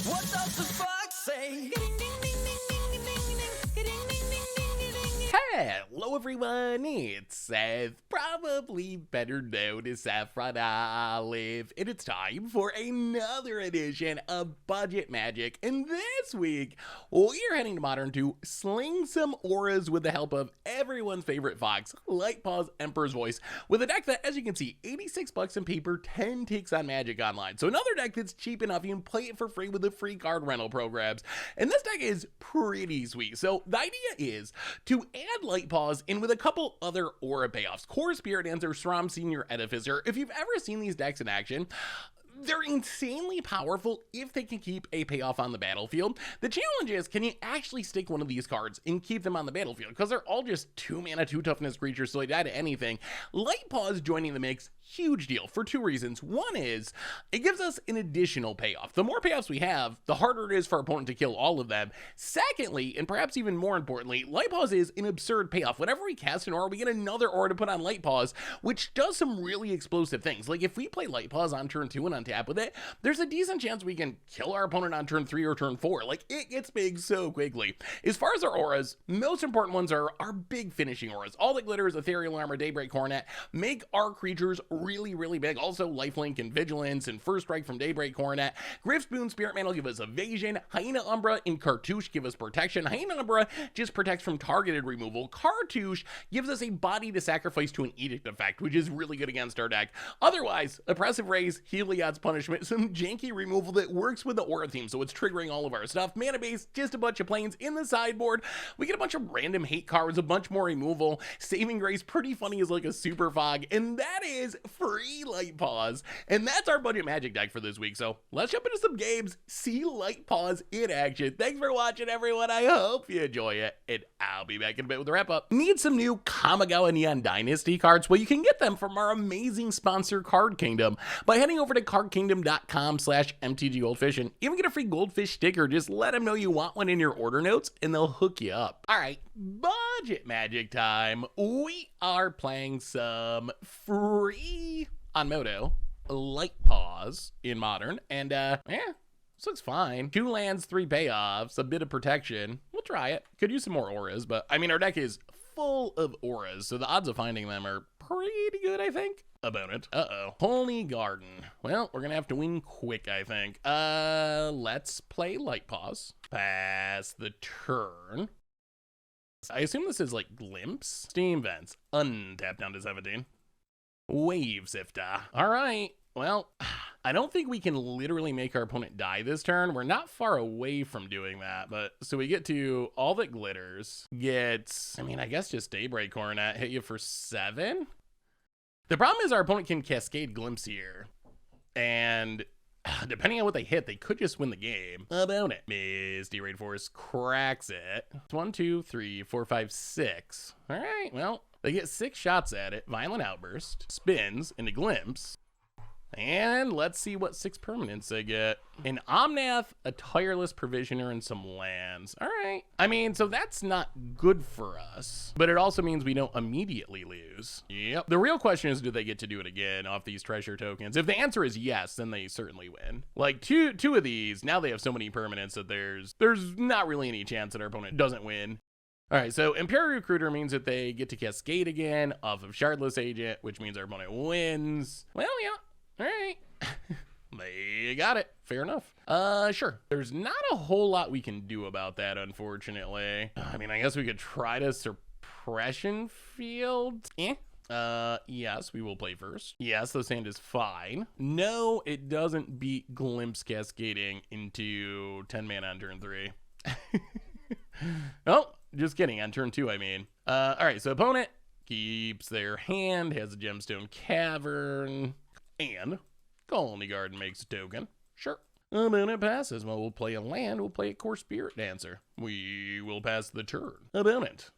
What does the fox say? Hello everyone, it's Seth, probably better known as Saffron Olive, and it's time for another edition of Budget Magic. And this week, we're heading to Modern to sling some auras with the help of everyone's favorite fox, Light-Paws Emperor's Voice, with a deck that, as you can see, 86 bucks in paper, 10 ticks on Magic Online. So another deck that's cheap enough you can play it for free with the free card rental programs. And this deck is pretty sweet. So the idea is to add Light-Paws in with a couple other aura payoffs. Core Spirit Dancer, Sram Senior Edificer. If you've ever seen these decks in action, they're insanely powerful if they can keep a payoff on the battlefield. The challenge is, can you actually stick one of these cards and keep them on the battlefield? Because they're all just 2 mana, 2 toughness creatures, so they die to anything. Light-Paws joining the mix, huge deal for 2 reasons. One is, it gives us an additional payoff. The more payoffs we have, the harder it is for our opponent to kill all of them. Secondly, and perhaps even more importantly, Light-Paws is an absurd payoff. Whenever we cast an aura, we get another aura to put on Light-Paws, which does some really explosive things. Like if we play Light-Paws on turn 2 and untap with it, there's a decent chance we can kill our opponent on turn 3 or turn 4. Like, it gets big so quickly. As far as our auras, most important ones are our big finishing auras. All that glitters, Ethereal Armor, Daybreak Coronet, make our creatures really, really big. Also, Lifelink and Vigilance and First Strike from Daybreak Coronet. Griff's Boon, Spirit Mantle give us evasion. Hyena Umbra and Cartouche give us protection. Hyena Umbra just protects from targeted removal. Cartouche gives us a body to sacrifice to an Edict effect, which is really good against our deck. Otherwise, Oppressive Raise, Heliod's Punishment, some janky removal that works with the aura theme, so it's triggering all of our stuff. Mana base, just a bunch of planes in the sideboard. We get a bunch of random hate cards, a bunch more removal. Saving Grace, pretty funny as like a super fog, and that is free Light-Paws. And that's our Budget Magic deck for this week. So let's jump into some games, see Light-Paws in action. Thanks for watching, everyone. I hope you enjoy it, and I'll be back in a bit with a wrap up. Need some new Kamigawa Neon Dynasty cards? Well, you can get them from our amazing sponsor, Card Kingdom, by heading over to cardkingdom.com/MTGGoldfish and even get a free goldfish sticker. Just let them know you want one in your order notes and they'll hook you up. All right, Budget Magic time. We are playing some free on Moto Light-Paws in Modern, and yeah, this looks fine. 2 lands, 3 payoffs, a bit of protection. We'll try it. Could use some more auras, but I mean, our deck is full of auras, so the odds of finding them are pretty good, I think. Opponent. Holy Garden. Well, we're gonna have to win quick, I think. Let's play Light-Paws. Pass the turn. I assume this is like Glimpse. Steam Vents. Untap down to 17. Wave Sifter. All right. Well, I don't think we can literally make our opponent die this turn. We're not far away from doing that, but so we get to All That Glitters. Gets, I mean, I guess just Daybreak Coronet, hit you for 7. The problem is our opponent can Cascade Glimpse here, and depending on what they hit, they could just win the game. About it. Misty Raid Force cracks it. 1, 2, 3, 4, 5, 6. All right, well, they get 6 shots at it. Violent Outburst, spins into Glimpse, and let's see what 6 permanents they get. An Omnath, a Tireless Provisioner, and some lands. All right. I mean, so that's not good for us, but it also means we don't immediately lose. Yep. The real question is, do they get to do it again off these treasure tokens? If the answer is yes, then they certainly win. Like two of these, now they have so many permanents that there's not really any chance that our opponent doesn't win. All right, so Imperial Recruiter means that they get to Cascade again off of Shardless Agent, which means our opponent wins. Well, yeah. All right. They got it. Fair enough. Sure. There's not a whole lot we can do about that, unfortunately. I mean, I guess we could try to Suppression Field. Yes, we will play first. Yes, the sand is fine. No, it doesn't beat Glimpse Cascading into 10 mana on turn 3. Oh, just kidding. On turn 2, I mean. All right, so opponent keeps their hand, has a Gemstone Cavern, and Colony Garden makes a token. Sure. Opponent passes. Well, we'll play a land. We'll play a Core Spirit Dancer. We will pass the turn. Opponent.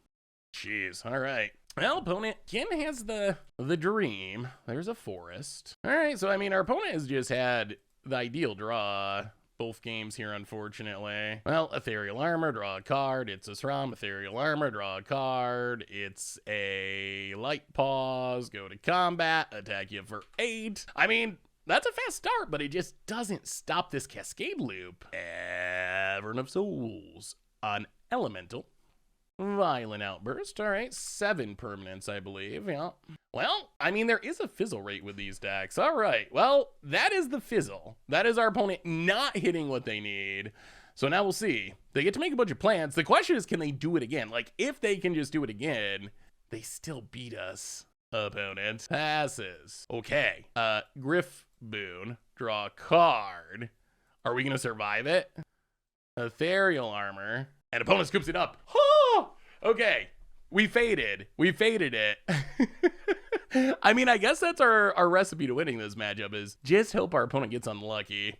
Jeez. All right. Well, opponent, Ken has the dream. There's a forest. All right. So, I mean, our opponent has just had the ideal draw both games here, unfortunately. Well, Ethereal Armor, draw a card. It's a SRAM. Ethereal Armor, draw a card. It's a Light-Paws, go to combat, attack you for 8. I mean, That's a fast start, but it just doesn't stop this cascade loop. Cavern of Souls on Elemental. Violent Outburst. All right, 7 permanents, I believe. Yeah. Well, I mean, there is a fizzle rate with these decks. All right. Well, that is the fizzle. That is our opponent not hitting what they need. So now we'll see. They get to make a bunch of plans. The question is, can they do it again? Like, if they can just do it again, they still beat us. Opponent passes. Okay. Griff Boon. Draw a card. Are we going to survive it? Ethereal Armor. And opponent scoops it up. Oh! Okay. We faded it. I mean, I guess that's our recipe to winning this matchup is just hope our opponent gets unlucky.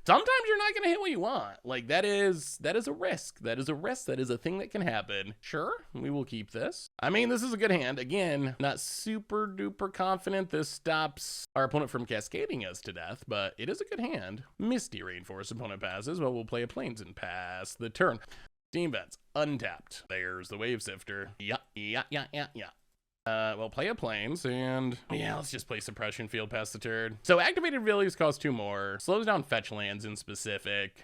Sometimes you're not going to hit what you want. Like, that is a risk. That is a risk. That is a thing that can happen. Sure, we will keep this. I mean, this is a good hand. Again, not super duper confident this stops our opponent from cascading us to death, but it is a good hand. Misty Rainforest, opponent passes. Well, we'll play a Plains and pass the turn. Steam Vents, untapped. There's the Wave Sifter. Yeah. We'll play a Plains, and yeah, let's just play Suppression Field past the turn. So activated abilities cost 2 more. Slows down fetch lands in specific.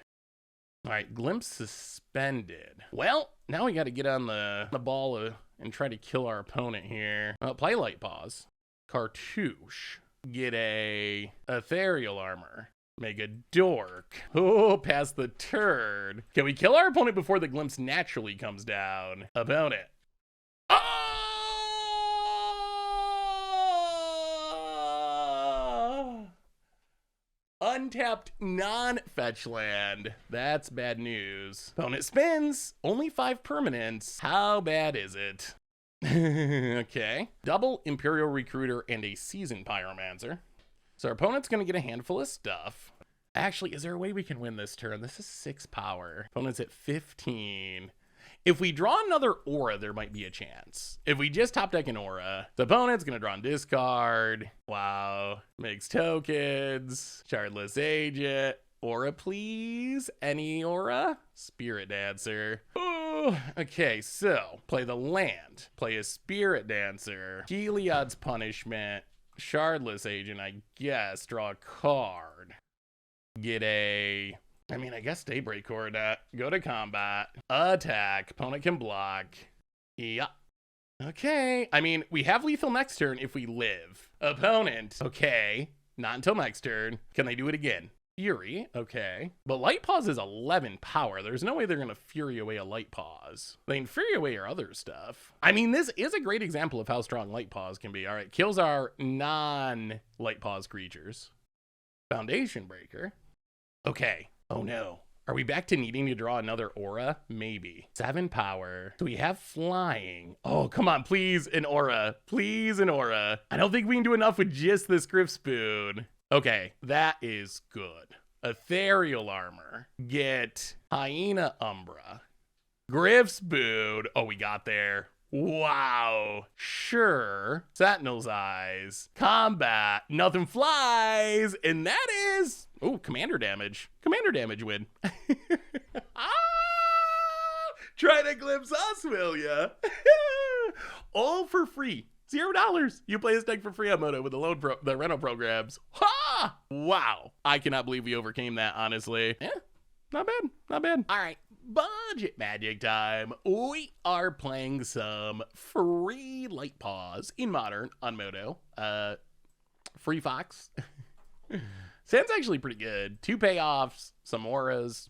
All right, Glimpse suspended. Well, now we got to get on the ball and try to kill our opponent here. Play Light-Paws. Cartouche. Get a Ethereal Armor. Make a Dork. Oh, past the turn. Can we kill our opponent before the Glimpse naturally comes down? Opponent. Untapped non-fetch land. That's bad news. Opponent spins. Only 5 permanents. How bad is it? Okay. Double Imperial Recruiter and a Seasoned Pyromancer. So our opponent's going to get a handful of stuff. Actually, is there a way we can win this turn? This is 6 power. Opponent's at 15. If we draw another aura, there might be a chance. If we just top deck an aura, the opponent's going to draw and discard. Wow. Makes tokens. Shardless Agent. Aura, please. Any aura? Spirit Dancer. Ooh. Okay, so play the land. Play a Spirit Dancer. Heliod's Punishment. Shardless Agent, I guess. Draw a card. Get a... I mean, I guess Daybreak Coordinate. Go to combat. Attack. Opponent can block. Yeah. Okay. I mean, we have lethal next turn if we live. Opponent. Okay. Not until next turn. Can they do it again? Fury. Okay. But Light-Paws is 11 power. There's no way they're going to Fury away a Light-Paws. They can Fury away our other stuff. I mean, this is a great example of how strong Light-Paws can be. All right. Kills our non-Light-Paws creatures. Foundation Breaker. Okay. Oh no. Are we back to needing to draw another aura? Maybe. 7 power. So we have flying. Oh, come on. Please, an aura. Please, an aura. I don't think we can do enough with just this Griff Spoon. Okay, that is good. Ethereal Armor. Get Hyena Umbra. Griff Spoon. Oh, we got there. Wow. Sure. Sentinel's Eyes. Combat. Nothing flies. And that is... Oh, commander damage. Commander damage win. Try to glimpse us, will ya? All for free. $0. You play this deck for free on Moto with the rental programs. Ha! Wow. I cannot believe we overcame that, honestly. Yeah, not bad. Not bad. All right. Budget Magic time. We are playing some free Light-Paws in Modern on Moto. Free Fox. Sounds actually pretty good. 2 payoffs, some auras.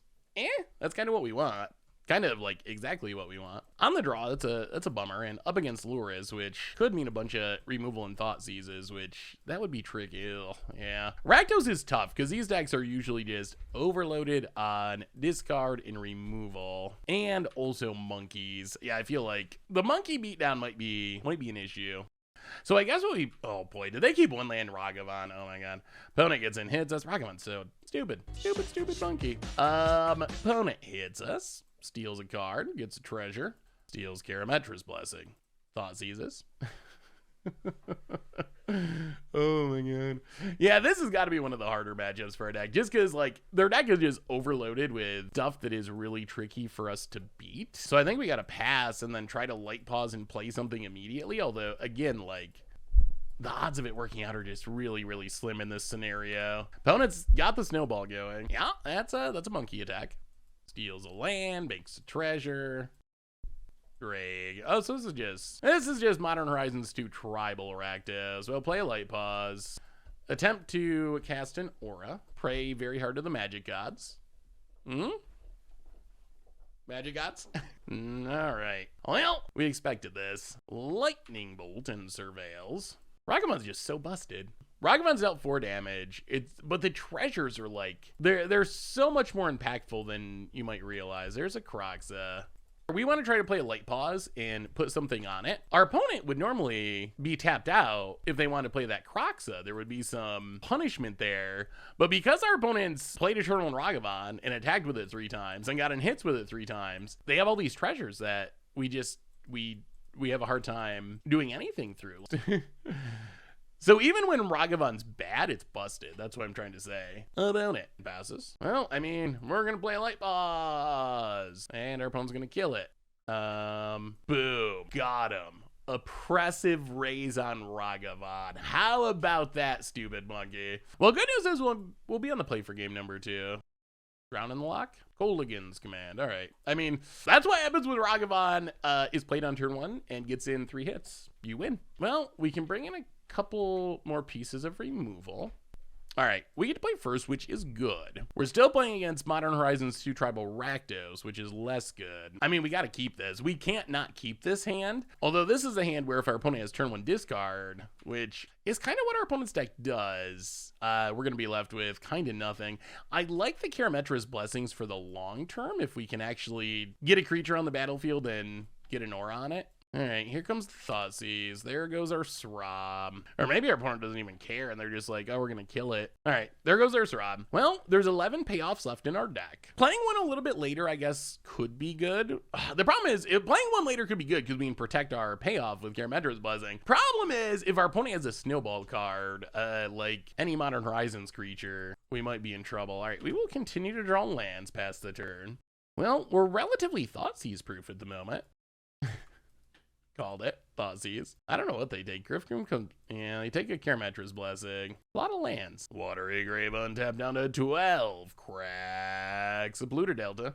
That's kind of what we want. Kind of like exactly what we want. On the draw, that's a bummer. And up against Luris, which could mean a bunch of removal and Thought Seizes, which that would be tricky. Ugh, yeah. Rakdos is tough because these decks are usually just overloaded on discard and removal. And also monkeys. Yeah, I feel like the monkey beatdown might be an issue. So I guess what we... Oh boy, did they keep one land Ragavan? Oh my god. Opponent gets in, hits us. Ragavan's so stupid. Stupid monkey. Opponent hits us. Steals a card. Gets a treasure. Steals Karametra's Blessing. Thought Seizes. Oh my god. Yeah, this has got to be one of the harder matchups for our deck. Just because, like, their deck is just overloaded with stuff that is really tricky for us to beat. So I think we got to pass and then try to Light-Paws and play something immediately. Although, again, like, the odds of it working out are just really, really slim in this scenario. Opponent's got the snowball going. Yeah, that's a monkey attack. Steals a land, makes a treasure. Greg. Oh, so this is just Modern Horizons 2 Tribal Rakdos. Well, play a Light-Paws. Attempt to cast an aura. Pray very hard to the magic gods. Magic gods? Alright. Well, we expected this. Lightning Bolt and Surveils. Ragavan's just so busted. Ragavan's dealt 4 damage. But the treasures are like, they're so much more impactful than you might realize. There's a Kroxa. We want to try to play a Light-Paws and put something on it. Our opponent would normally be tapped out if they want to play that Kroxa. There would be some punishment there. But because our opponents played Eternal and Ragavan and attacked with it 3 times and got in hits with it 3 times, they have all these treasures that we have a hard time doing anything through. So even when Ragavan's bad, it's busted. That's what I'm trying to say. About it. Passes. Well, I mean, we're going to play Light-Paws. And our opponent's going to kill it. Boom. Got him. Oppressive raise on Ragavan. How about that, stupid monkey? Well, good news is we'll be on the play for game number 2. Drown in the Lock? Colligan's command. All right. I mean, that's what happens with Ragavan is played on turn 1 and gets in 3 hits. You win. Well, we can bring in a couple more pieces of removal. All right, we get to play first, which is good. We're still playing against Modern Horizons 2 Tribal Rakdos, which is less good. I mean, we got to keep this. We can't not keep this hand. Although this is a hand where if our opponent has turn 1 discard, which is kind of what our opponent's deck does, we're going to be left with kind of nothing. I like the Karametra's Blessings for the long term if we can actually get a creature on the battlefield and get an aura on it. All right, here comes the Thoughtseize. There goes our Srob. Or maybe our opponent doesn't even care and they're just like, oh, we're going to kill it. All right, there goes our Srob. Well, there's 11 payoffs left in our deck. Playing one a little bit later, I guess, could be good. The problem is, if playing one later could be good because we can protect our payoff with Karametra's Blessing. Problem is, if our opponent has a Snowball card, like any Modern Horizons creature, we might be in trouble. All right, we will continue to draw lands past the turn. Well, we're relatively Thoughtseize proof at the moment. Called it. Thoughtseize. I don't know what they take. Griffgrim comes. Yeah, they take a Karametra's Blessing. A lot of lands. Watery Grave untapped down to 12. Cracks a Polluter Delta.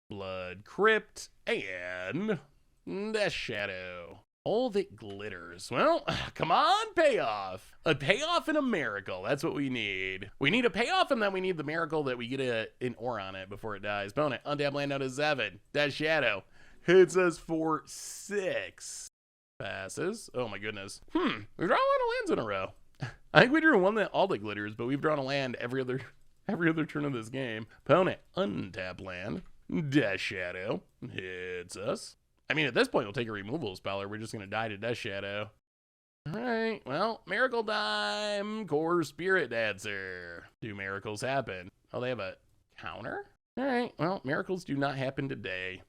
Blood Crypt. And Death Shadow. All that glitters. Well, come on, payoff. A payoff and a miracle. That's what we need. We need a payoff and then we need the miracle that we get an aura on it before it dies. Opponent. Untap land down to 7. Death Shadow. Hits us for 6. Passes. Oh my goodness. We've drawn a lot of lands in a row. I think we drew one that all that glitters, but we've drawn a land every other turn of this game. Opponent. Untap land. Death Shadow. Hits us. I mean, at this point, we'll take a removal spell or we're just going to die to Death Shadow. All right. Well, Miracle Time. Core Spirit Dancer. Do miracles happen? Oh, they have a counter? All right. Well, miracles do not happen today.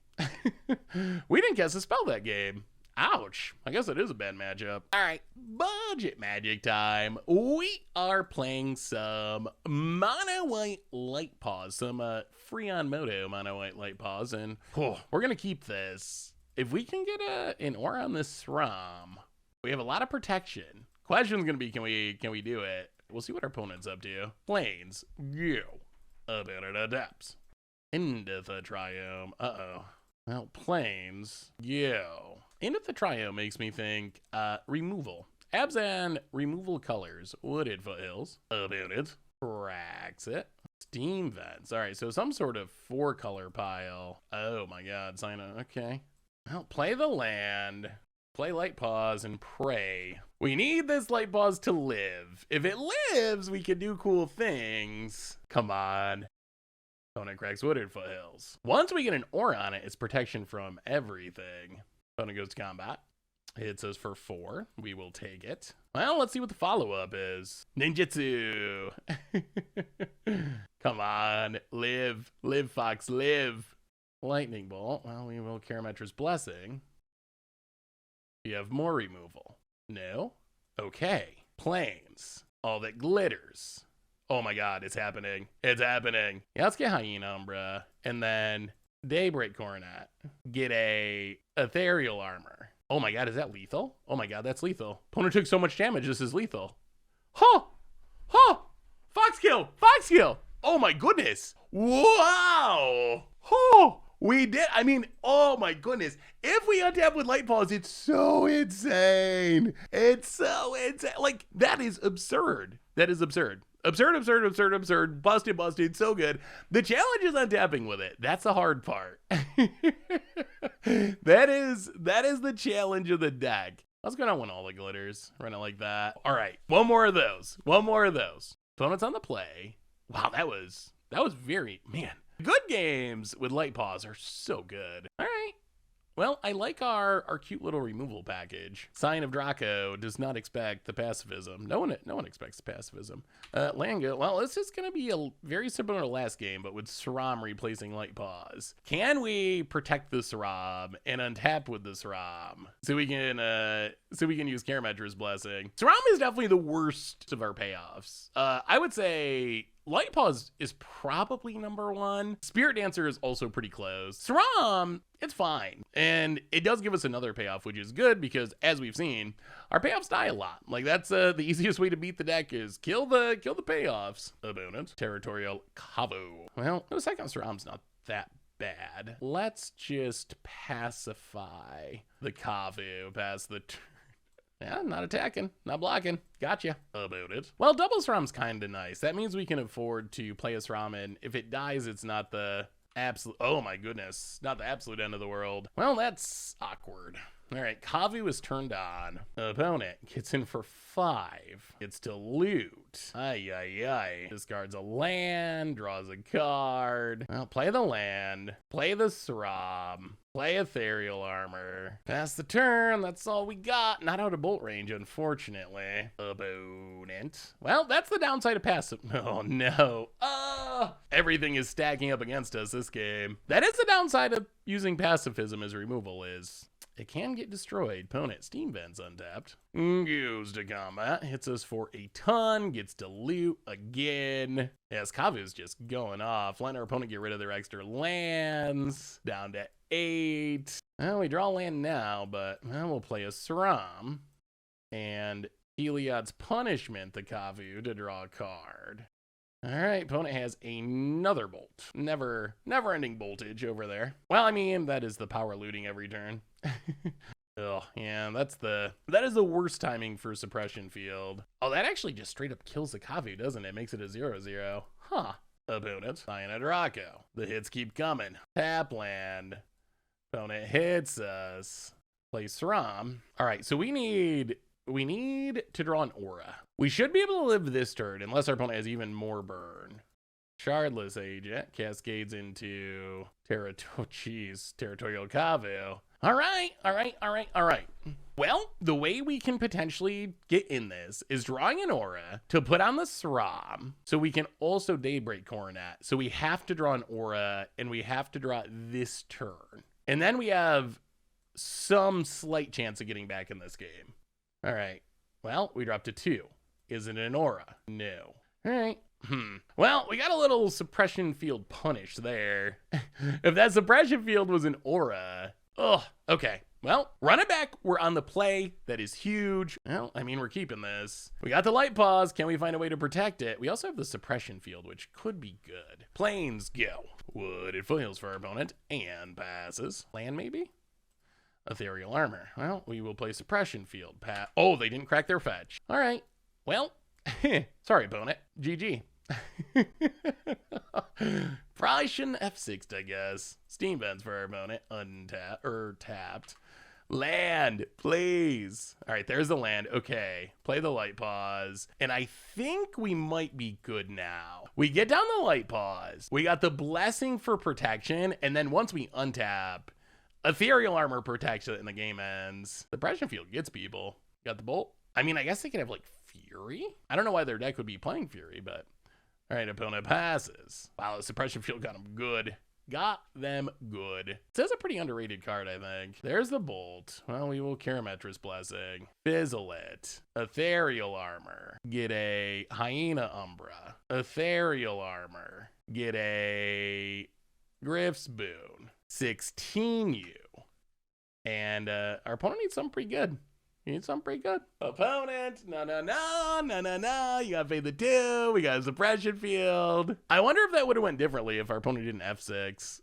We didn't cast a spell that game. Ouch. I guess it is a bad matchup. All right, budget magic time. We are playing some mono white Light-Paws, some Freon Moto mono white Light-Paws, and we're gonna keep this. If we can get an aura on this SRAM, we have a lot of protection. Question's gonna be, can we do it? We'll see what our opponent's up to. Plains, go. About it adapts. Into the Triome. Well, Plains, yo. Into the Triome makes me think removal. Abzan, removal colors. Wooded Foothills. About it. Cracks it. Steam Vents. All right, so some sort of 4-color pile. Oh my god, sign up. Okay. Well, play the land. Play Light-Paws and pray. We need this Light-Paws to live. If it lives, we can do cool things. Come on. Opponent cracks Wooded Foothills. Once we get an aura on it, it's protection from everything. Opponent goes to combat. Hits us for 4. We will take it. Well, let's see what the follow-up is. Ninjutsu. Come on. Live. Live, Fox. Live. Lightning Bolt. Well, we will Karametra's Blessing. We have more removal. No? Okay. Plains. All that glitters. Oh my god, it's happening. It's happening. Yeah, let's get Hyena Umbra. And then Daybreak Coronet. Get a Ethereal Armor. Oh my god, is that lethal? Oh my god, that's lethal. Opponent took so much damage, this is lethal. Huh! Huh! Fox kill! Fox kill! Oh my goodness! Wow! Oh! We did, I mean, oh my goodness. If we untap with Light-Paws, it's so insane. It's so insane. Like, that is absurd. That is absurd. Absurd, absurd, absurd, absurd. Busted, busted. So good. The challenge is untapping with it. That's the hard part. That is the challenge of the deck. Let's go down win all the glitters. Run it like that. All right. One more of those. One more of those. Opponents on the play. Wow, that was very, man. Good games with Light-Paws are so good. All right. Well, I like our cute little removal package. Sign of Draco does not expect the pacifism. No one expects the pacifism. Langa, well, this is going to be very similar to last game, but with Saram replacing Light-Paws. Can we protect the Saram and untap with the Saram so we can use Karametra's Blessing? Saram is definitely the worst of our payoffs. I would say Light-Paws is probably number one. Spirit Dancer is also pretty close. Saram, it's fine. And it does give us another payoff, which is good because, as we've seen, our payoffs die a lot. Like, that's the easiest way to beat the deck is kill the payoffs. Opponent. Territorial Kavu. Well, the second Saram's not that bad. Let's just pacify the Kavu past the turn. Yeah, not attacking, not blocking. Gotcha. About it. Well, double Saram's kind of nice. That means we can afford to play a Saram, and if it dies, it's not the absolute, oh my goodness, not the absolute end of the world. Well, that's awkward. All right, Kavu is turned on. Opponent gets in for 5. Gets to loot. Ay, ay, ay. Discards a land, draws a card. Well, play the land, play the Saram, play Ethereal Armor. Pass the turn, that's all we got. Not out of bolt range, unfortunately. Opponent. Well, that's the downside of passive. Oh, no. Everything is stacking up against us this game. That is the downside of using pacifism as removal is it can get destroyed. Opponent, Steam Vents untapped. Goes to combat. Hits us for a ton. Gets to loot again. Yes, Kavu's just going off. Letting our opponent get rid of their extra lands. Down to 8. Well, we draw land now, but well, we'll play a Saram. And Heliod's Punishment, the Kavu, to draw a card. All right, opponent has another bolt. Never-ending voltage over there. Well, I mean, that is the power looting every turn. Oh, yeah, that is the worst timing for Suppression Field. Oh, that actually just straight up kills the Kavu, doesn't it? Makes it a 0/0. Huh. Opponent, Sign Draco. The hits keep coming. Tap land. Opponent hits us. Play Saram. All right, so we need to draw an aura. We should be able to live this turn unless our opponent has even more burn. Shardless Agent cascades into Territorial Kavu. All right. Well, the way we can potentially get in this is drawing an aura to put on the Saram so we can also Daybreak Coronet. So we have to draw an aura and we have to draw it this turn. And then we have some slight chance of getting back in this game. All right. Well, we dropped to 2. Is it an aura? No. All right. Well, we got a little Suppression Field punish there. If that Suppression Field was an aura. Oh, okay. Well, run it back. We're on the play. That is huge. Well, I mean, we're keeping this. We got the Light-Paws. Can we find a way to protect it? We also have the Suppression Field, which could be good. Plains go. Wooded Foothills for our opponent and passes. Land, maybe? Ethereal Armor. Well, we will play Suppression Field. Oh, they didn't crack their fetch. All right. Well, sorry, opponent. GG. Probably shouldn't F6'd, I guess. Steam Vents for our opponent. Tapped. Land, please. All right, there's the land. Okay, play the Light-Paws. And I think we might be good now. We get down the Light-Paws. We got the Blessing for protection. And then once we untap, Ethereal Armor protects it and the game ends. The Suppression Field gets people. Got the Bolt. I mean, I guess they could have, like, Fury? I don't know why their deck would be playing Fury, but... All right, opponent passes. Wow, the Suppression Field got them good. Got them good. This is a pretty underrated card, I think. There's the Bolt. Well, we will Karametra's Blessing. Fizzle it. Ethereal Armor. Get a Hyena Umbra. Ethereal Armor. Get a Griff's Boon. 16U. And our opponent needs something pretty good. He needs something pretty good. Opponent, no. You gotta pay the 2. We got a suppression field. I wonder if that would have went differently if our opponent didn't F6.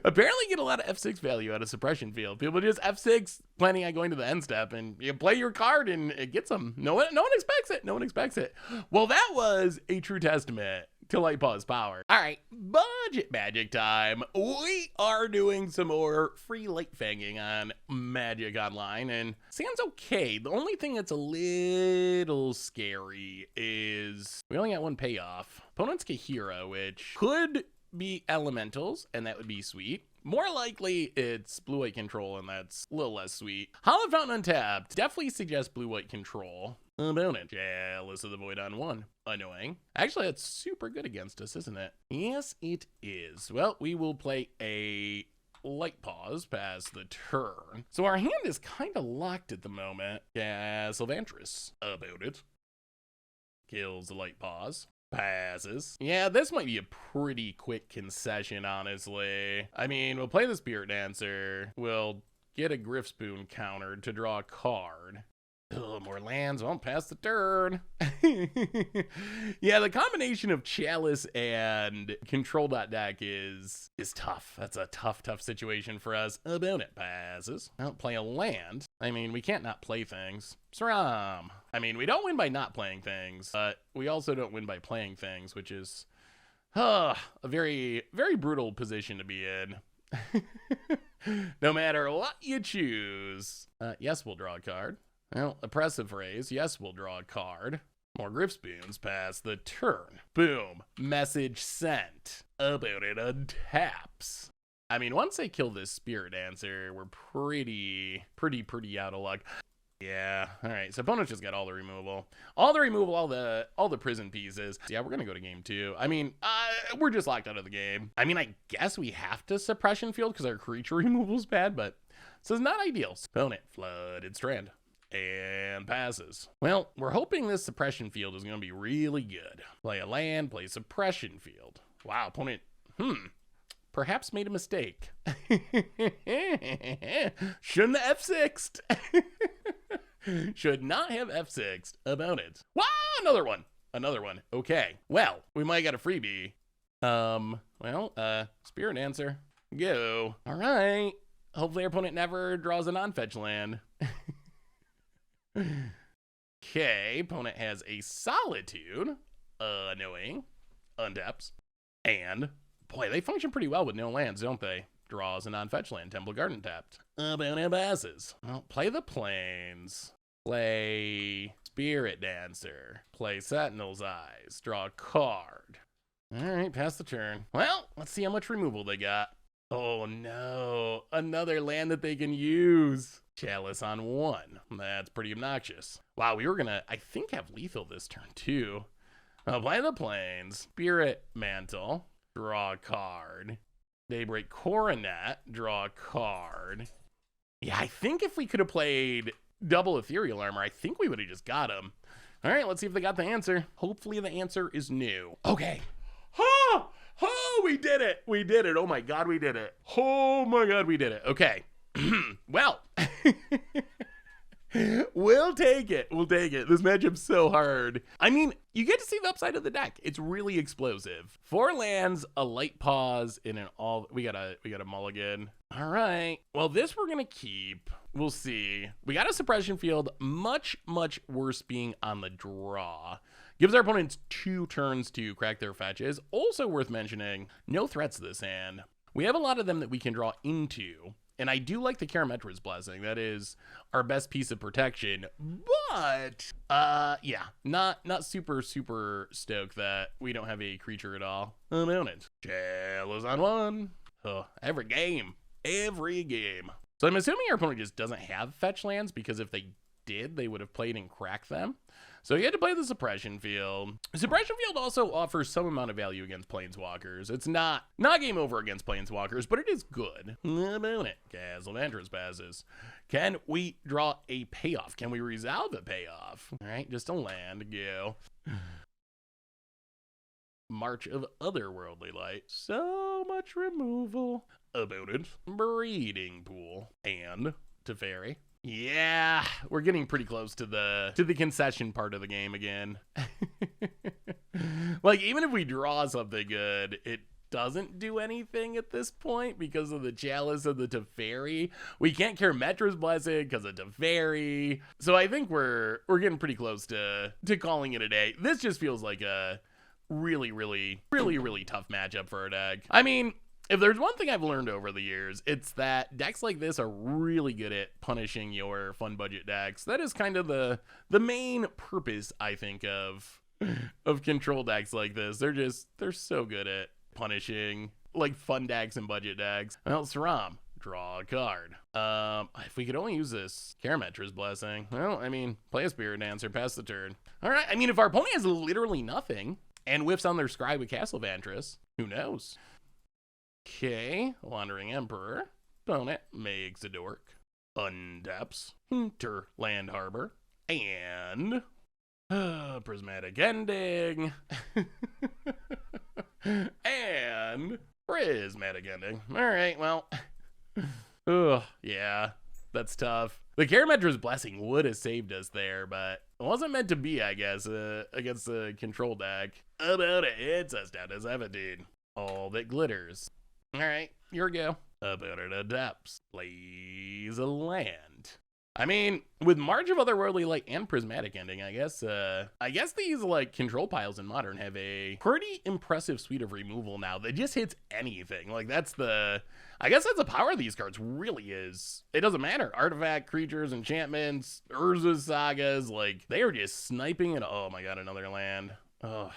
Apparently get a lot of F6 value out of suppression field. People just F6 planning on going to the end step, and you play your card and it gets them. No one expects it. No one expects it. Well, that was a true testament to Light-Paws power. All right, budget magic time. We are doing some more free light fanging on Magic Online, and sounds okay. The only thing that's a little scary is we only got 1 payoff. Opponent's Kahira, which could be elementals, and that would be sweet. More likely it's blue-white control, and that's a little less sweet. Hollow Fountain untapped. Definitely suggests blue-white control. Opponent, Chalice of the Void on 1. Annoying. Actually, that's super good against us, isn't it? Yes, it is. Well, we will play a Light-Paws past the turn. So our hand is kind of locked at the moment. Sylvantris. Opponent kills the Light-Paws. Passes. Yeah, this might be a pretty quick concession, honestly. I mean, we'll play the Spirit Dancer. We'll get a Griff Spoon countered to draw a card. Oh, more lands. Won't pass the turn. Yeah, the combination of Chalice and Control.deck is tough. That's a tough situation for us. Opponent passes. I don't play a land. I mean, we can't not play things. Sram. I mean, we don't win by not playing things, but we also don't win by playing things, which is a very, very brutal position to be in. No matter what you choose. Yes, we'll draw a card. Well, oppressive raise. Yes, we'll draw a card. More Griff Spoons past the turn. Boom. Message sent. Opponent untaps. I mean, once they kill this Spirit Dancer, we're pretty out of luck. Yeah, all right. So opponents just got all the removal. All the prison pieces. Yeah, we're gonna go to game 2. I mean, we're just locked out of the game. I mean, I guess we have to suppression field because our creature removal's bad, but so it's not ideal. Opponent flooded strand. And passes. Well, we're hoping this suppression field is going to be really good. Play a land, play suppression field. Wow, opponent, perhaps made a mistake. Shouldn't have F6'd. Should not have F6'd about it. Wow, another one. Okay, well, we might get a freebie. Spirit Dancer, go. All right, hopefully our opponent never draws a non-fetch land. Okay, opponent has a Solitude, annoying, untaps, and boy, they function pretty well with no lands, don't they? Draws a non-fetch land, Temple Garden tapped. Opponent passes. Well, play the Plains, play Spirit Dancer, play Sentinel's Eyes, draw a card. All right, pass the turn. Well, let's see how much removal they got. Oh no, another land that they can use. Chalice on 1. That's pretty obnoxious. Wow, we were gonna, I think, have lethal this turn too. I'll play the Plains. Spirit Mantle. Draw a card. Daybreak Coronet. Draw a card. Yeah, I think if we could have played double Ethereal Armor, I think we would have just got him. All right, let's see if they got the answer. Hopefully the answer is new. Okay. Oh, we did it. We did it. Oh my God, we did it. Oh my God, we did it. Okay. Well, we'll take it. We'll take it. This matchup's so hard. I mean, you get to see the upside of the deck. It's really explosive. 4 lands, a Light-Paws, and an all. We got a mulligan. All right. Well, this we're gonna keep. We'll see. We got a suppression field. Much worse being on the draw. Gives our opponents 2 turns to crack their fetches. Also worth mentioning, no threats this hand. We have a lot of them that we can draw into. And I do like the Karametra's Blessing. That is our best piece of protection. But, yeah, not super stoked that we don't have a creature at all. Opponent. Chalice on 1. Oh, every game. So I'm assuming our opponent just doesn't have fetch lands, because if they did, they would have played and cracked them. So he had to play the suppression field. Suppression field also offers some amount of value against planeswalkers. It's not game over against planeswalkers, but it is good. Opponent. Sylvantris passes. Can we draw a payoff? Can we resolve a payoff? All right, just a land. Go. March of Otherworldly Light. So much removal. about it. Breeding pool and Teferi. Yeah, we're getting pretty close to the concession part of the game again. Like, even if we draw something good, it doesn't do anything at this point because of the Chalice and the Teferi. We can't cure Metra's Blessing because of Teferi. So I think we're getting pretty close to calling it a day. This just feels like a really tough matchup for our deck. I mean, if there's one thing I've learned over the years, it's that decks like this are really good at punishing your fun budget decks. That is kind of the main purpose, I think, of control decks like this. They're so good at punishing like fun decks and budget decks. Well, Saram, draw a card. If we could only use this Karametra's Blessing. Well, I mean, play a Spirit Dancer, pass the turn. All right, I mean, if our opponent has literally nothing and whiffs on their Scribe with Castle Vantress, who knows? Okay, Wandering Emperor. Opponent makes a dork. Untaps. Hinterland Harbor. And Prismatic Ending. And Prismatic Ending. All right, well. Yeah, that's tough. The Karametra's Blessing would have saved us there, but it wasn't meant to be, I guess, against the control deck. About it, it's us down to 17. All that glitters. All right, here we go. About it adapts. Plays a land. I mean, with March of Otherworldly Light and Prismatic Ending, I guess these like control piles in Modern have a pretty impressive suite of removal now that just hits anything. Like I guess that's the power of these cards really is. It doesn't matter. Artifact, creatures, enchantments, Urza's Sagas, like they are just sniping and oh my god, another land. Oh.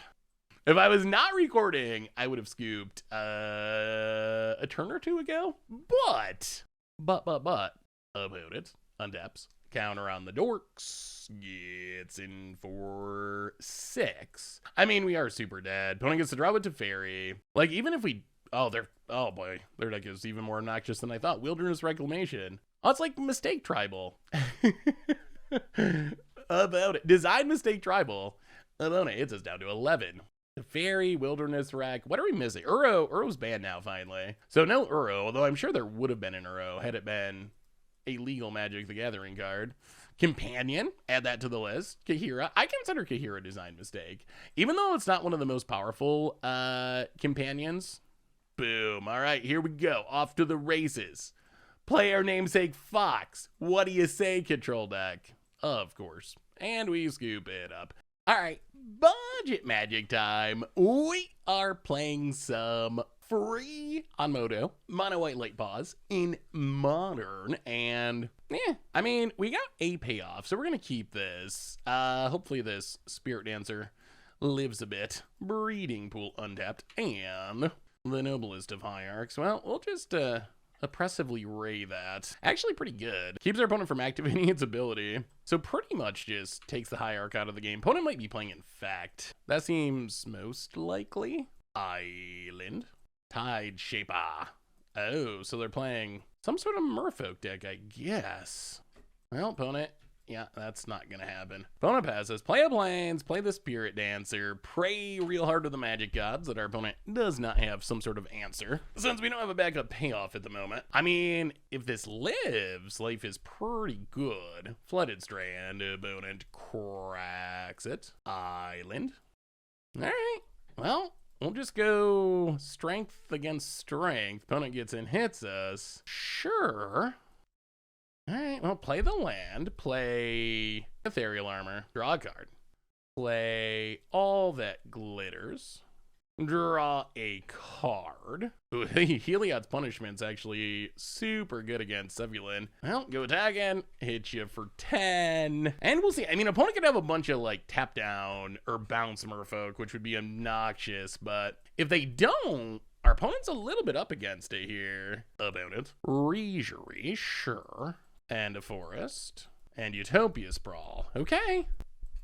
If I was not recording, I would have scooped a turn or two ago. But about it. Untaps. Counter on the dorks. Gets in for 6. I mean, we are super dead. Opponent gets to draw with Teferi. Like, even if we... Oh boy. Their deck is even more obnoxious than I thought. Wilderness Reclamation. Oh, it's like Mistake Tribal. About it. Design Mistake Tribal. About it. It's us down to 11. Teferi, Wilderness Wreck. What are we missing? Uro's banned now, finally. So no Uro, although I'm sure there would have been an Uro had it been a legal Magic the Gathering card. Companion, add that to the list. Kahira, I consider Kahira Design Mistake. Even though it's not one of the most powerful companions. Boom. All right, here we go. Off to the races. Play our namesake Fox. What do you say, control deck? Of course. And we scoop it up. All right, budget Magic time. We are playing some free on Moto, Mono White Light-Paws in Modern, and yeah, I mean, we got a payoff, so we're gonna keep this. Hopefully this Spirit Dancer lives a bit. Breeding Pool untapped, and the Noblest of Hierarchs. Well, we'll just oppressively ray that. Actually pretty good. Keeps our opponent from activating its ability. So pretty much just takes the Hierarch out of the game. Opponent might be playing Infect. That seems most likely. Island. Tide Shaper. Oh, so they're playing some sort of Merfolk deck, I guess. Well, opponent. Yeah, that's not gonna happen. Opponent passes. Play a Plains, play the Spirit Dancer, pray real hard to the Magic Gods that our opponent does not have some sort of answer, since we don't have a backup payoff at the moment. I mean, if this lives, life is pretty good. Flooded Strand, opponent cracks it. Island. Alright, well, we'll just go strength against strength. Opponent gets in, hits us. Sure. All right, well, play the land, play Ethereal Armor, draw a card, play all that glitters, draw a card. Ooh, Heliod's Punishment's actually super good against Sevulin. Well, go attacking, hit you for 10. And we'll see. I mean, opponent could have a bunch of, like, tap down or bounce Merfolk, which would be obnoxious, but if they don't, our opponent's a little bit up against it here. About it. Regerie, sure. And a Forest. And Utopia Sprawl. Okay.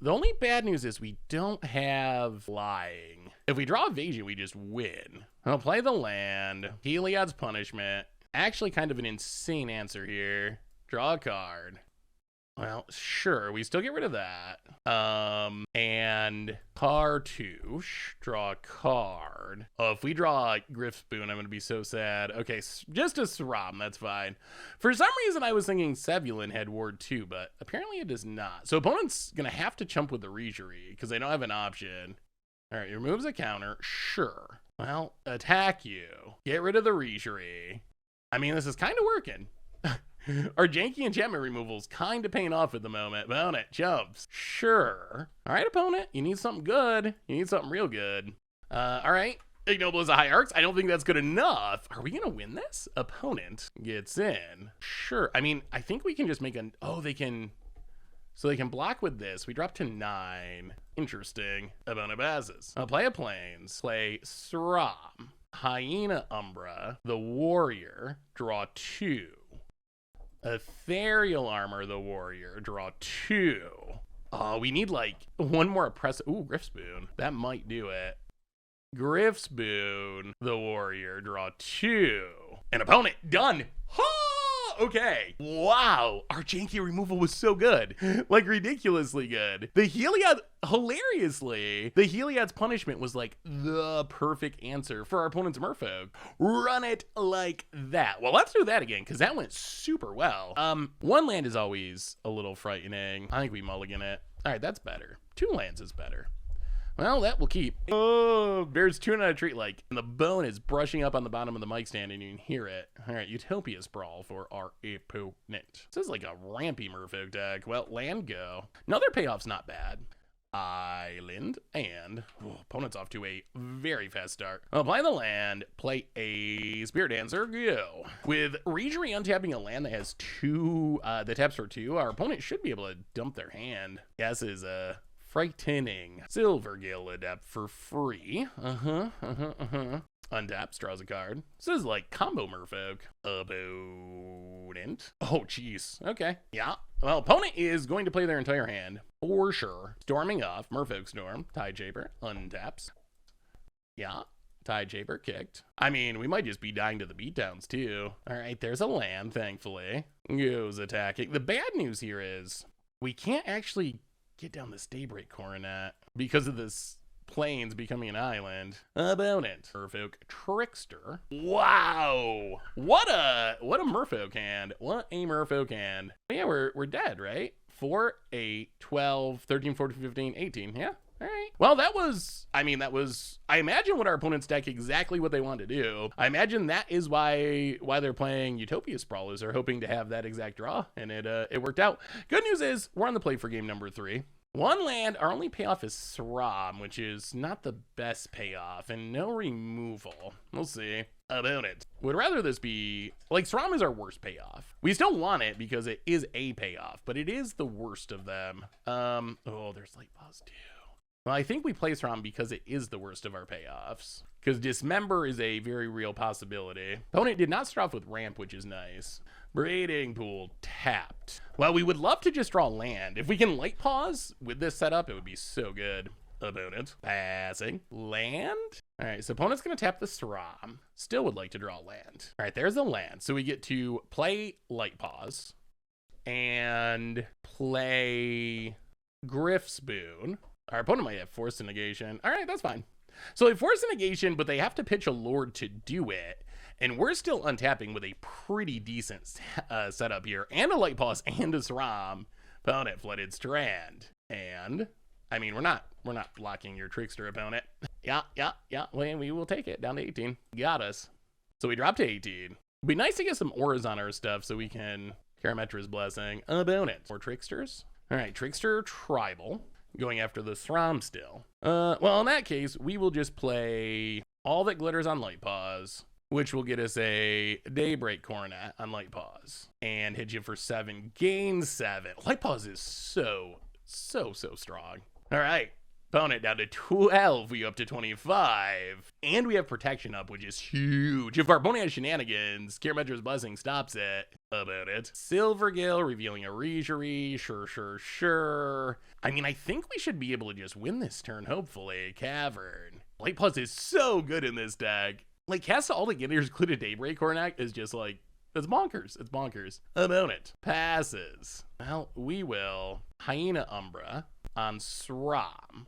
The only bad news is we don't have Flying. If we draw Evasion, we just win. I'll play the land. Heliod's Punishment. Actually kind of an insane answer here. Draw a card. Well, sure, we still get rid of that. And Cartouche, draw a card. Oh, if we draw Griffspoon, I'm gonna be so sad. Okay, just a Sram, that's fine. For some reason, I was thinking Sevulin had Ward 2, but apparently it does not. So opponent's gonna have to chump with the Regerie, because they don't have an option. All right, he removes a counter, sure. Well, attack you. Get rid of the Regerie. I mean, this is kind of working. Our janky enchantment removal's kind of paying off at the moment. Opponent jumps. Sure. All right, opponent. You need something good. You need something real good. All right. Ignoble as a High Arcs. I don't think that's good enough. Are we going to win this? Opponent gets in. Sure. I mean, I think we can just make a... Oh, they can... So they can block with this. We drop to 9. Interesting. Opponent passes. I'll play a Plains. Play Sram. Hyena Umbra. The Warrior. Draw 2. Ethereal Armor, the Warrior, draw 2. Oh, we need like one more oppressive. Ooh, Griffspoon. That might do it. Griffspoon, the Warrior, draw 2. An opponent, done. Ha! Okay. Wow. Our janky removal was so good. Like ridiculously good. The Heliod, hilariously, the Heliod's punishment was like the perfect answer for our opponent's Merfolk. Run it like that. Well, let's do that again because that went super well. One land is always a little frightening. I think we mulligan it. All right, that's better. 2 lands is better. Well, that will keep. Oh, Bear's chewing on a tree, like, and the bone is brushing up on the bottom of the mic stand, and you can hear it. All right, Utopia Sprawl for our opponent. This is like a rampy Merfolk deck. Well, land go. Another payoff's not bad. Island, and opponent's off to a very fast start. Apply the land, play a Spirit Dancer, go. With Regerie untapping a land that has 2, that taps for 2, our opponent should be able to dump their hand. Yes, is a frightening. Silvergale Adept for free. Untaps, draws a card. This is like combo Merfolk. Opponent. Oh, jeez. Okay. Yeah. Well, opponent is going to play their entire hand. For sure. Storming off. Merfolk Storm. Tideshaper. Untaps. Yeah. Tideshaper kicked. I mean, we might just be dying to the beatdowns too. All right, there's a land, thankfully. Goes attacking. The bad news here is we can't actually get down this Daybreak Coronet because of this Plains becoming an island. Opponent. Merfolk Trickster. Wow. What a Merfolk hand. What a Merfolk hand. Yeah, we're dead, right? 4, 8, 12, 13, 14, 15, 18. Yeah. All right. Well, I imagine what our opponent's deck exactly what they want to do. I imagine that is why they're playing Utopia Sprawlers. They're hoping to have that exact draw, and it worked out. Good news is we're on the play for game number 3. 1 land, our only payoff is Sram, which is not the best payoff, and no removal. We'll see. Opponent. Would rather this be, like, Sram is our worst payoff. We still want it because it is a payoff, but it is the worst of them. Oh, there's Light-Paws too. Well, I think we play Sram because it is the worst of our payoffs. Because Dismember is a very real possibility. Opponent did not start off with Ramp, which is nice. Breeding Pool tapped. Well, we would love to just draw land. If we can Light-Paws with this setup, it would be so good. Opponent. Passing. Land? All right, so opponent's going to tap the Sram. Still would like to draw land. All right, there's a land. So we get to play Light-Paws and play Griffspoon. Our opponent might have Force of Negation. All right, that's fine. So they force a negation, but they have to pitch a Lord to do it. And we're still untapping with a pretty decent setup here. And a Light-Paws and a Sram. Opponent Flooded Strand. And, I mean, we're not blocking your Trickster, opponent. Yeah. Well, we will take it down to 18. Got us. So we drop to 18. It'd be nice to get some auras on our stuff so we can Karametra's Blessing. Opponent. More Tricksters. All right, Trickster Tribal. Going after the Sram still. Well, in that case, we will just play All That Glitters on Light-Paws, which will get us a Daybreak Coronet on Light-Paws, and hit you for 7, gain 7. Light-Paws is so strong. All right, opponent down to 12, we up to 25, and we have protection up, which is huge. If our opponent has shenanigans, Karametra's Blessing stops it. About it. Silvergale revealing a Regerie. Sure. I mean, I think we should be able to just win this turn, hopefully. Cavern. Light-Paws is so good in this deck. Like, cast all the Gators included Daybreak Coronet is just like That's bonkers. It's bonkers. Opponent passes. Well, we will Hyena Umbra on Sram.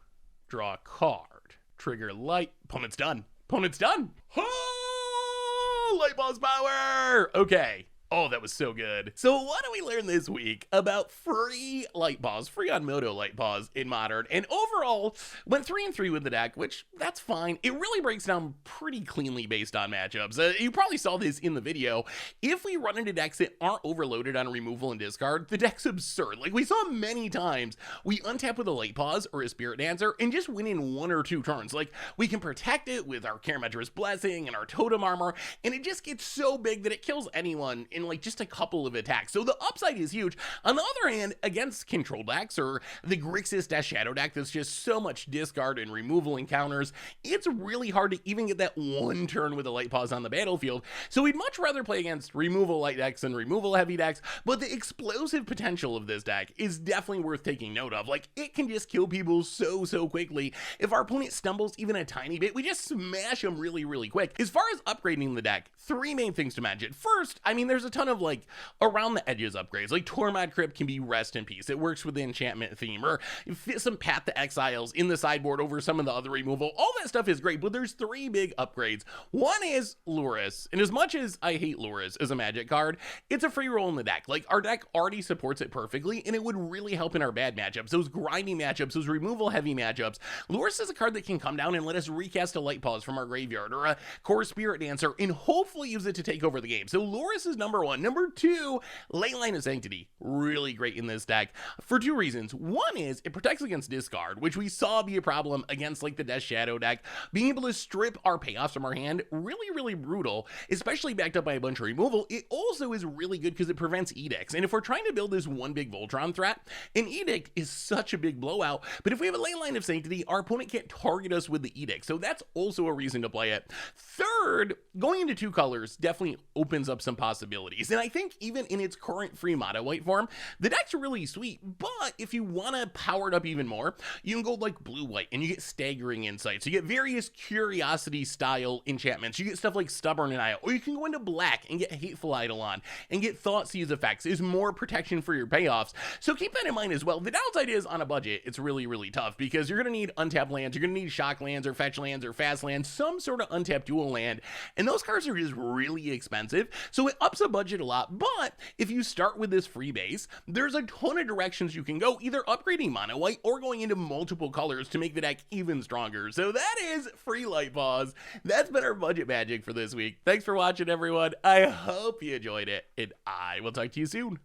Draw a card. Trigger light. Opponent's done. Opponent's done. Oh, Light-Paws power. Okay. Oh, that was so good. So what do we learn this week about free Light-Paws, free on Moto Light-Paws in Modern? And overall, went 3-3 with the deck, which that's fine. It really breaks down pretty cleanly based on matchups. You probably saw this in the video. If we run into decks that aren't overloaded on removal and discard, the deck's absurd. Like we saw many times, we untap with a Light-Paws or a Spirit Dancer and just win in 1 or 2 turns. Like we can protect it with our Karametra's Blessing and our Totem Armor, and it just gets so big that it kills anyone in like just a couple of attacks. So the upside is huge. On the other hand, against control decks or the Grixis-Shadow deck that's just so much discard and removal encounters, it's really hard to even get that 1 turn with a Light-Paws on the battlefield. So we'd much rather play against removal light decks than removal heavy decks, but the explosive potential of this deck is definitely worth taking note of. Like it can just kill people so quickly. If our opponent stumbles even a tiny bit, we just smash them really quick. As far as upgrading the deck, 3 main things to mention. First, I mean, there's a ton of like around the edges upgrades. Like Tormod Crypt can be rest in peace. It works with the enchantment theme, or fit some Path to Exiles in the sideboard over some of the other removal. All that stuff is great, but there's 3 big upgrades. One is Lurrus, and as much as I hate Lurrus as a Magic card, it's a free roll in the deck. Like our deck already supports it perfectly, and it would really help in our bad matchups, those grindy matchups, those removal heavy matchups. Lurrus is a card that can come down and let us recast a Light-Paws from our graveyard or a Core Spirit Dancer and hopefully use it to take over the game. So Lurrus is number 1. Number 2, Leyline of Sanctity. Really great in this deck for 2 reasons. One is it protects against discard, which we saw be a problem against like the Death Shadow deck. Being able to strip our payoffs from our hand, really brutal, especially backed up by a bunch of removal. It also is really good because it prevents edicts. And if we're trying to build this one big Voltron threat, an edict is such a big blowout. But if we have a Leyline of Sanctity, our opponent can't target us with the edict. So that's also a reason to play it. Third, going into 2 colors definitely opens up some possibilities. And I think even in its current free mono white form, the deck's really sweet, but if you want to power it up even more, you can go like blue-white and you get Staggering Insights. You get various Curiosity style enchantments. You get stuff like Stubborn Denial, or you can go into black and get Hateful Eidolon and get Thoughtseize effects. Is more protection for your payoffs. So keep that in mind as well. The downside is on a budget, it's really tough because you're going to need untapped lands, you're going to need shock lands or fetch lands or fast lands, some sort of untapped dual land, and those cards are just really expensive. So it ups a budget a lot, but if you start with this free base, there's a ton of directions you can go, either upgrading mono white or going into multiple colors to make the deck even stronger. So that is free Light-Paws. That's been our budget magic for this week. Thanks for watching, everyone. I hope you enjoyed it, and I will talk to you soon.